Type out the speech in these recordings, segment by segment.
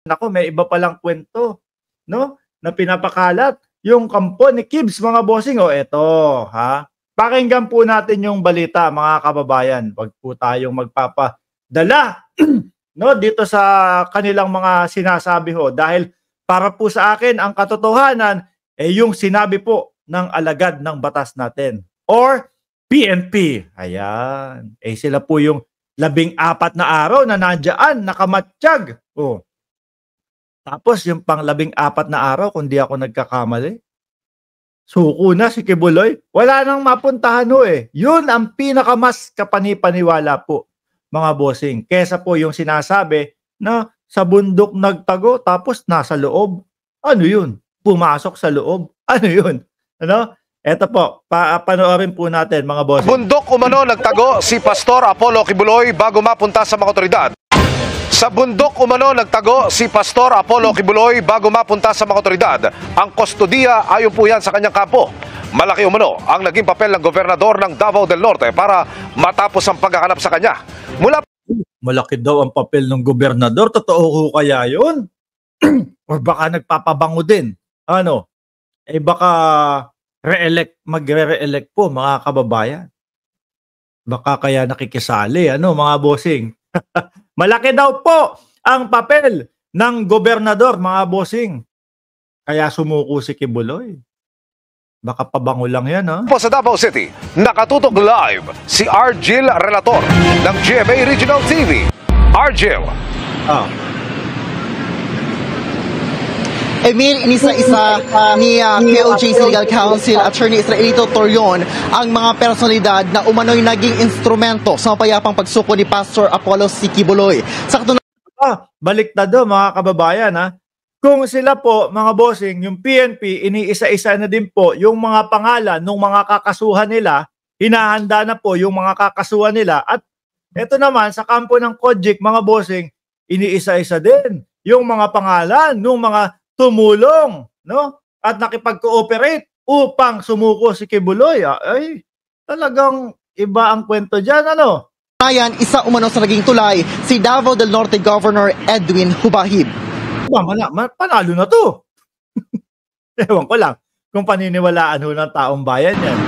Naku, may iba palang kwento, no, na pinapakalat yung kampo ni Kibs, mga bossing. O eto, ha, pakinggan po natin yung balita, mga kababayan. Wag po tayong magpapadala no, dito sa kanilang mga sinasabi ho, dahil para po sa akin ang katotohanan yung sinabi po ng alagad ng batas natin or PNP. Ayan. Sila po yung 14 na araw na nandiyan, nakamatsyag. Oh. Tapos yung pang 14 na araw, kung di ako nagkakamali, suko na si Kibuloy. Wala nang mapuntahan ho eh. Yun ang pinakamas kapanipaniwala po, mga bossing. Kesa po yung sinasabi na sa bundok nagtago tapos nasa loob. Ano yun? Pumasok sa loob. Ano yun? Ano? Eto po, panoorin po natin, mga bossing. Bundok umano nagtago si Pastor Apollo Kibuloy bago mapunta sa mga otoridad. Sa bundok umano nagtago si Pastor Apollo Kibuloy bago mapunta sa mga otoridad. Ang kustodiya ayon po yan sa kanyang kampo. Malaki umano ang naging papel ng gobernador ng Davao del Norte para matapos ang paghahanap sa kanya. Malaki daw ang papel ng gobernador. Totoo ko kaya yun? Or baka nagpapabango din? Ano? Baka magre-re-elect po, mga kababayan. Baka kaya nakikisali, ano, mga bossing? Malaki daw po ang papel ng gobernador, mga bossing. Kaya sumuko si Kibuloy. Baka pabango lang yan, ha? Po sa Davao City, nakatutok live si Argel Relator ng GMA Regional TV. Argel. Emil, inisa-isa ni KOJC Legal Counsel Attorney Israelito Torion ang mga personalidad na umano'y naging instrumento sa mapayapang pagsuko ni Pastor Apollo C. Kibuloy. Sa baliktad do, mga kababayan, ha? Kung sila po, mga bossing, yung PNP, iniisa-isa na din po yung mga pangalan ng mga kakasuhan nila, hinahanda na po yung mga kakasuhan nila. At eto naman, sa kampo ng Kojik, mga bossing, iniisa-isa din yung mga pangalan ng mga tumulong, no? At nakipag-cooperate upang sumuko si Kibuloy. Ay, talagang iba ang kwento dyan, ano? Ayan, isa umano sa naging tulay, si Davao del Norte Governor Edwin Hubahib. Panalo na to. Ewan ko lang kung paniniwalaan ho ng taong bayan yan.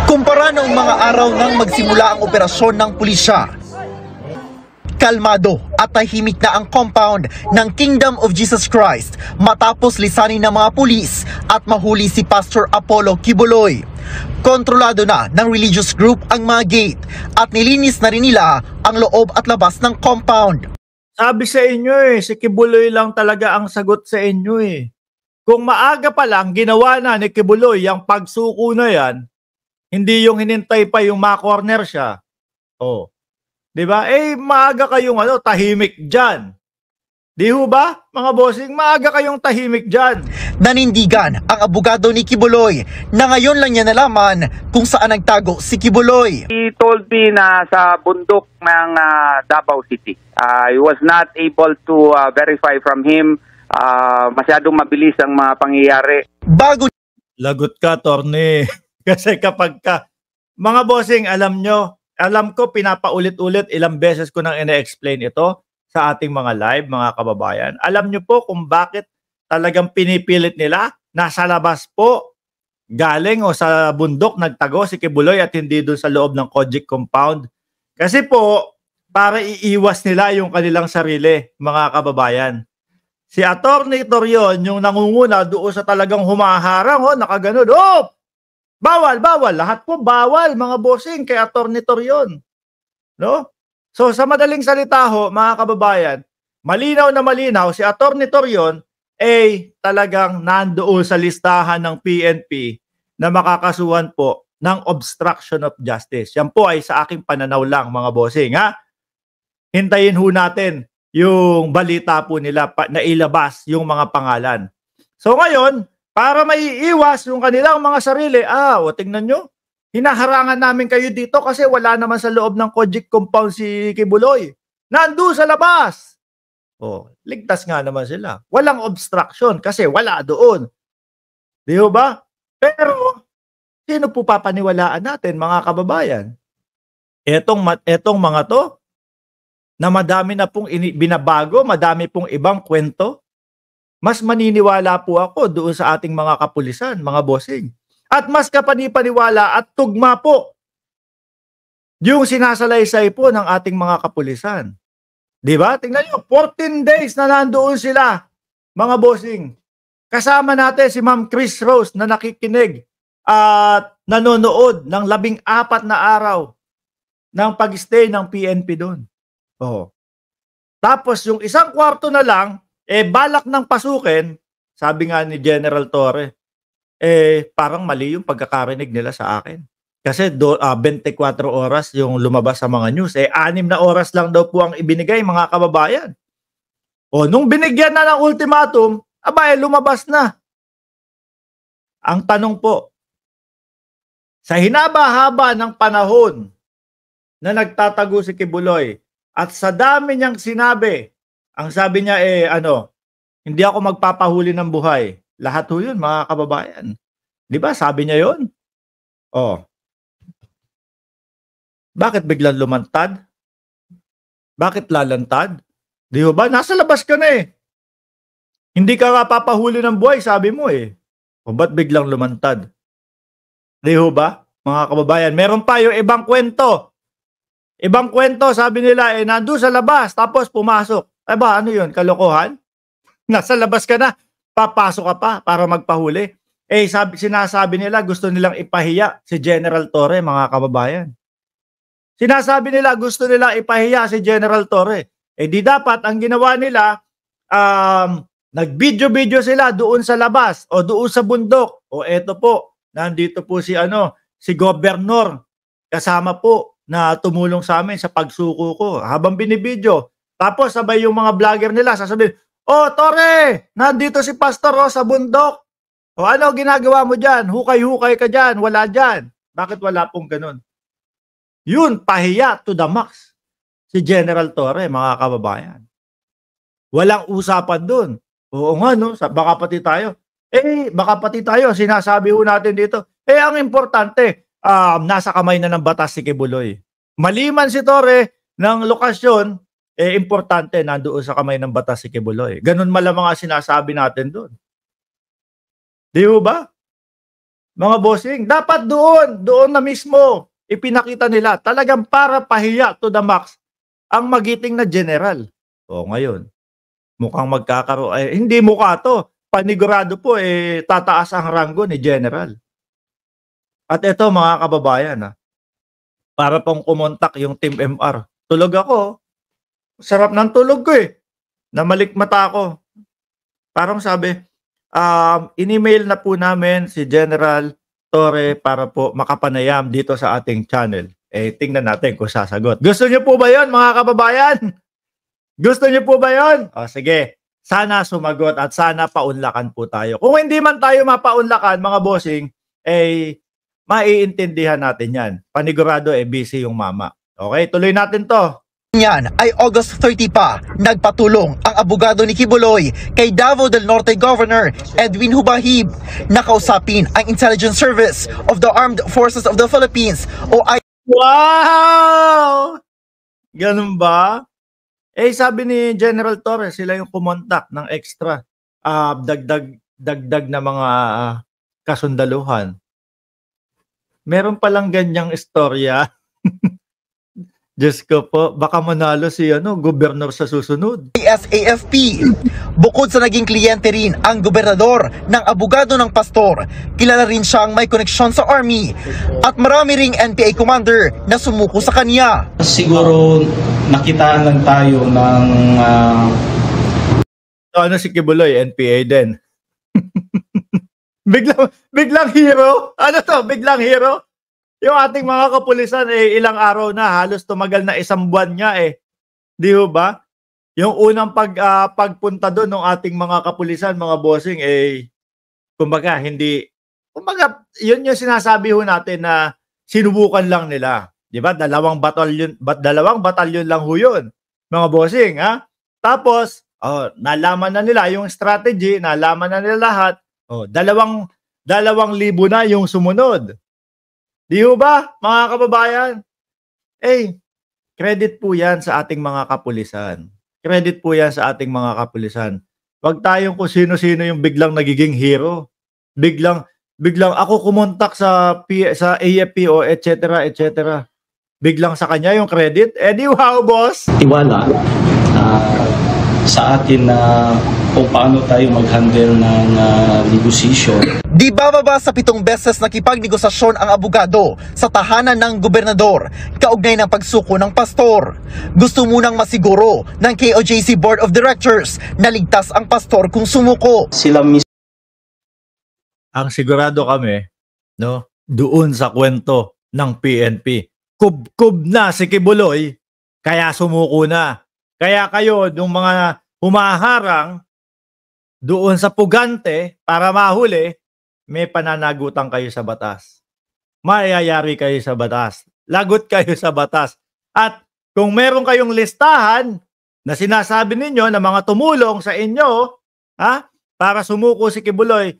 Kumpara noong mga araw nang magsimula ang operasyon ng pulisya, kalmado at tahimik na ang compound ng Kingdom of Jesus Christ matapos lisanin ng mga pulis at mahuli si Pastor Apollo Kibuloy. Kontrolado na ng religious group ang mga gate at nilinis na rin nila ang loob at labas ng compound. Sabi sa inyo si Kibuloy lang talaga ang sagot sa inyo Kung maaga pa lang ginawa na ni Kibuloy yung pagsuko na yan, hindi yung hinintay pa yung ma-corner siya. Oh. 'Di ba? Maaga kayong tahimik diyan. Di ho ba, mga bossing, maaga kayong tahimik diyan. Nanindigan ang abogado ni Kibuloy na ngayon lang niya nalaman kung saan nagtago si Kibuloy. He told me na sa bundok ng Davao City. I was not able to verify from him. Masyadong mabilis ang mga pangyayari. Lagot ka, Torne. Kasi kapag mga bossing, alam ko pinapaulit-ulit, ilang beses ko nang ina-explain ito sa ating mga live, mga kababayan. Alam nyo po kung bakit talagang pinipilit nila nasa labas po galing o sa bundok nagtago si Kibuloy at hindi doon sa loob ng Kojik compound. Kasi po, para iiwas nila yung kanilang sarili, mga kababayan. Si Atty. Torion, yung nangunguna doon sa talagang humaharang, nakaganon, bawal, lahat po bawal, mga bossing, kay Atty. Torion. No? So sa madaling salita mga kababayan, malinaw na malinaw si Atty. Torion talagang nandoon sa listahan ng PNP na makakasuhan po ng obstruction of justice. Yan po ay sa aking pananaw lang, mga bossing, ha? Hintayin ho natin yung balita po nila na ilabas yung mga pangalan. So ngayon, para maiiwas yung kanilang mga sarili, tingnan nyo, hinaharangan namin kayo dito kasi wala naman sa loob ng Kojik compound si Kibuloy. Nandun sa labas. Ligtas nga naman sila. Walang obstruction kasi wala doon. Di ba? Pero, sino po papaniwalaan natin, mga kababayan? Etong mga to, na madami na pong binabago, madami pong ibang kwento, mas maniniwala po ako doon sa ating mga kapulisan, mga bossing. At mas kapanipaniwala at tugma po yung sinasalaysay po ng ating mga kapulisan. Di ba? Tingnan nyo, 14 days na nandoon sila, mga bossing. Kasama natin si Ma'am Chris Rose na nakikinig at nanonood ng 14 na araw ng pag-stay ng PNP doon. Oh. Tapos yung isang kwarto na lang, balak ng pasukin, sabi nga ni General Torre, parang mali yung pagkakarinig nila sa akin. Kasi 24 oras yung lumabas sa mga news. 6 na oras lang daw po ang ibinigay, mga kababayan. O, nung binigyan na ng ultimatum, lumabas na. Ang tanong po, sa hinaba-haba ng panahon na nagtatago si Kibuloy at sa dami niyang sinabi, ang sabi niya hindi ako magpapahuli ng buhay. Lahat ho yun, mga kababayan. Di ba? Sabi niya yun. Oh. Bakit biglang lumantad? Bakit lalantad? Di ba? Nasa labas ka na eh. Hindi ka nga papahuli ng buhay, sabi mo eh. O ba't biglang lumantad? Di ba? Mga kababayan, meron pa yung ibang kwento. Ibang kwento, sabi nila, nandun sa labas, tapos pumasok. Ano yun? Kalokohan? Nasa labas ka na, papasok ka pa para magpahuli. Sinasabi nila, gusto nilang ipahiya si General Torre, mga kababayan. Sinasabi nila, gusto nilang ipahiya si General Torre. Di dapat, ang ginawa nila, nag-video-video sila doon sa labas o doon sa bundok. O eto po, nandito po si Gobernador kasama po na tumulong sa amin sa pagsuko ko habang binibidyo. Tapos sabay yung mga vlogger nila sasabihin, "Oh, Torre, nandito si Pastor sa bundok. O ano ginagawa mo diyan? Hukay-hukay ka diyan, wala diyan." Bakit wala pong ganun? Yun, pahiya to the max. Si General Torre, mga kababayan. Walang usapan doon. Oo nga, no? Baka pati tayo. Baka pati tayo. Sinasabi ho natin dito. Ang importante, nasa kamay na ng batas si Kibuloy. Maliman si Torre ng lokasyon, importante, nandoon sa kamay ng batas si Kibuloy. Ganun malamang ang sinasabi natin doon. Di ba? Mga bossing, dapat doon na mismo, ipinakita nila, talagang para pahiya to the max, ang magiting na general. O ngayon, mukhang magkakaroon, hindi mukha to, panigurado po, tataas ang ranggo ni general. At ito mga kababayan, para pong kumontak yung Team MR. Tulog ako, sarap ng tulog ko namalikmata ako. Parang sabi, in-email na po namin si General Torre para po makapanayam dito sa ating channel. Tingnan natin kung sasagot. Gusto niyo po ba yon, mga kababayan? Gusto niyo po ba yon? O sige, sana sumagot at sana paunlakan po tayo. Kung hindi man tayo mapaunlakan, mga bossing, maiintindihan natin yan. Panigurado busy yung mama. Okay, tuloy natin to. Yan ay August 30 pa, nagpatulong ang abogado ni Kibuloy kay Davao del Norte Governor Edwin Hubahib na kausapin ang Intelligence Service of the Armed Forces of the Philippines o Wow! Ganun ba? Sabi ni General Torres, sila yung kumontak ng extra dagdag na mga kasundaluhan. Meron palang ganyang istorya. Diyos ko po, baka manalo si gobernador sa susunod. SAFP. Bukod sa naging kliyente rin ang gobernador ng abogado ng pastor, kilala rin siyang may koneksyon sa army at marami ring NPA commander na sumuko sa kanya. Siguro nakitaan lang tayo ng si Kibuloy, NPA din. biglang hero? Ano to? Biglang hero? Yung ating mga kapulisan ilang araw na, halos tumagal na 1 buwan nga Di ba? Yung unang pagpunta doon ng ating mga kapulisan, mga bossing kumbaga yun yung sinasabi ho natin na sinubukan lang nila. Di ba? Dalawang batalyon lang ho yun, mga bossing, ha? Tapos, nalaman na nila yung strategy, nalaman na nila lahat. 2,000 na yung sumunod. Di ba, mga kababayan? credit po yan sa ating mga kapulisan. Credit po yan sa ating mga kapulisan. Huwag tayong kung sino-sino yung biglang nagiging hero. Biglang ako kumontak sa AFP o etc. Biglang sa kanya yung credit. Eh di wow, boss! Tiwala sa atin na kung paano tayo mag-handle ng negotiation. Di bababa sa 7 beses nakipagnegosasyon ang abogado sa tahanan ng gobernador kaugnay ng pagsuko ng pastor. Gusto munang masiguro ng KOJC Board of Directors na ligtas ang pastor kung sumuko. Sila mismo Ang sigurado kami, no, doon sa kwento ng PNP. Kub na si Kibuloy, kaya sumuko na. Kaya kayo, yung mga humaharang doon sa pugante para mahuli, may pananagutan kayo sa batas. Mayayari kayo sa batas. Lagot kayo sa batas. At kung meron kayong listahan na sinasabi ninyo na mga tumulong sa inyo, para sumuko si Kibuloy,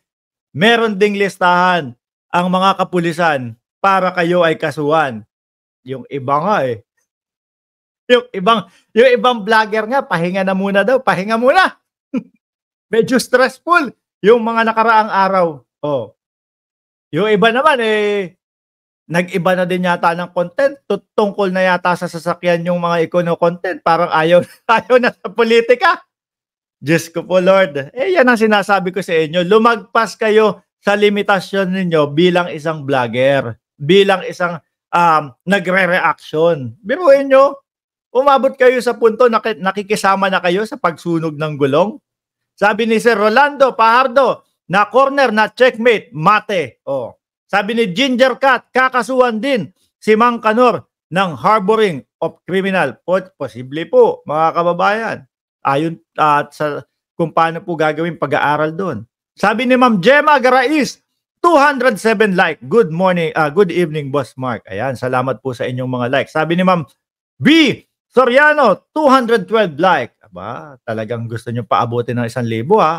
meron ding listahan ang mga kapulisan para kayo ay kasuhan. Yung iba nga Yung ibang vlogger nga, pahinga na muna daw. Pahinga muna. Medyo stressful yung mga nakaraang araw. Oh. Yung iba naman nag-iba na din yata ng content. Tungkol na yata sa sasakyan yung mga content. Parang ayaw na sa politika. Diyos ko po, Lord. Yan ang sinasabi ko sa inyo. Lumagpas kayo sa limitasyon ninyo bilang isang vlogger. Bilang isang nagre-reaction. Biruin nyo, umabot kayo sa punto na nakikisama na kayo sa pagsunog ng gulong. Sabi ni Sir Rolando Pajardo, na corner na checkmate, mate. Oh. Sabi ni Ginger Cat, kakasuhan din si Mang Kanor ng harboring of criminal. Posible po, mga kababayan. Ayon sa kung paano po gagawin pag-aaral doon. Sabi ni Ma'am Gemma Garais, 207 like. Good morning, good evening, Boss Mark. Ayan, salamat po sa inyong mga like. Sabi ni Ma'am B. Soriano, 212 like. Aba, talagang gusto nyo paabutin ng 1,000 ha.